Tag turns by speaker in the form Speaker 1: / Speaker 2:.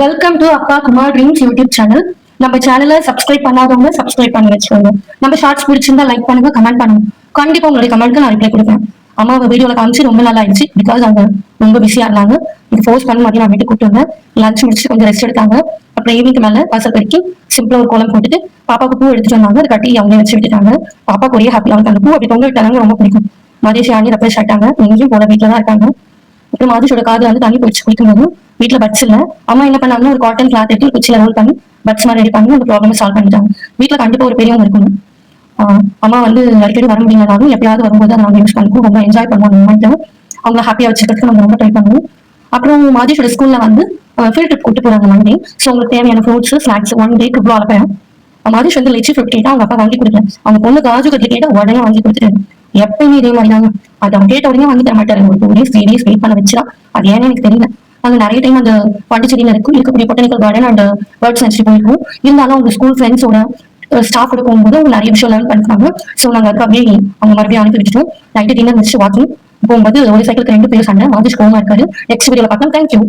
Speaker 1: Welcome to அப்பா Kumar dreams YouTube channel. நம்ம சேனலை சப்ஸ்கிரைப் பண்ணாதவங்க சப்ஸ்கிரைப் பண்ணி வச்சுக்கோங்க. நம்ம ஷார்ட்ஸ் பிடிச்சிருந்தா லைக் பண்ணுங்க, கமெண்ட் பண்ணுங்க. கண்டிப்பா உங்களுடைய கமெண்ட்க்கு நான் ரிப்ளை கொடுப்பேன். அம்மா வீடியோல காமிச்சு ரொம்ப நாள் ஆயிடுச்சு. பிகாஸ் அவங்க ரொம்ப பிஸியா இருந்தாங்க. இது ஃபோர்ஸ் பண்ண மாதிரி நான் வீட்டுக்கு கூப்பிட்டு வந்தேன். லஞ்ச் முடிச்சு கொஞ்சம் ரெஸ்ட் எடுத்தாங்க. அப்புறம் ஈவினிங் மேல வாசல் பெருக்கி சிம்பிளா ஒரு கோலம் போட்டுட்டு பாப்பாவுக்கு பூ எடுத்துட்டு வந்தாங்க. அதை கட்டி அவங்களே வச்சு விட்டுட்டாங்க. பாப்பாக்கு ஒரே ஹாப்பி. அவங்களுக்கு அந்த பூ அப்படி தொங்க விட்டாங்க, ரொம்ப பிடிக்கும். மதேஷ் ஆணி ரெப்ரஸ் ஆயிட்டாங்க. எங்கேயும் போல வீட்டுல தான் இருக்காங்க. அப்புறம் மாதேஷோட காதுல வந்து தண்ணி போயிடுச்சு குளிக்கும்போது. வீட்டுல பட்ஸ் இல்ல. அம்மா என்ன பண்ணாங்கன்னா ஒரு காட்டன் கிளாத் எடுத்து குச்சியில ரோல் பண்ணி பட்ஸ் மாதிரி ரெடி பண்ணி அந்த ப்ராப்ளம் சால்வ் பண்ணிட்டாங்க. வீட்டுல கண்டிப்பா ஒரு பெரியவங்க இருக்கணும். அம்மா வந்து அடிக்கடி வர முடியலனாலும் எப்பயாவது வரும்போது அதை நாங்கள் யூஸ் பண்ணுவோம். ரொம்ப என்ஜாய் பண்ணுவோம் மூமெண்ட். அவங்களை ஹாப்பியா வச்சுக்கிறதுக்கு நம்ம ரொம்ப ட்ரை பண்ணுவோம். அப்புறம் மாதேஷோட ஸ்கூல்ல வந்து ஃபீல்ட் ட்ரிப் கூட்டு போறாங்க மண்டே. ஸோ உங்களுக்கு தேவையான fruits snacks one day trip அனுப்புறேன். மாதேஷ் வந்து லிச்சி ஃப்ரூட் கேட்டா அவங்க அப்பா வாங்கி கொடுக்கல. அவங்க பொண்ணு காஜு கட்லி கேட்டா உடனே வாங்கி கொடுத்துட்டாரு. எப்பயுமே இதே மாதிரி தாங்க. அது அவங்க கேட்ட உடனே வாங்கி தர மாட்டாரு. ஒரு 2 days 3 days வெயிட் பண்ண வச்சுதான். அது ஏன்னு எனக்கு தெரியல. அங்க நிறைய டைம் அந்த பாண்டிச்சேரியில இருக்கக்கூடிய botanical garden and birds nest போயிருக்கோம். இருந்தாலும் அவங்க ஸ்கூல் ஃப்ரெண்ட்ஸோட ஸ்டாஃபோட போகும்போது அவங்க நிறைய விஷயம் லேர்ன் பண்ணிருக்காங்க. ஸோ நாங்க அதுக்கு அப்படியே அவங்க மறுபடியும் அனுப்பி வச்சிட்டோம். நைட்டு டின்னர் முடிச்சு வாக்கிங் போகும்போது ஒரு சைக்கிளுக்கு 2 பேர் சண்டை. மாதேஷ் கோவமா இருக்காரு. நெக்ஸ்ட் வீடியோல பார்க்கலாம். தேங்க்யூ.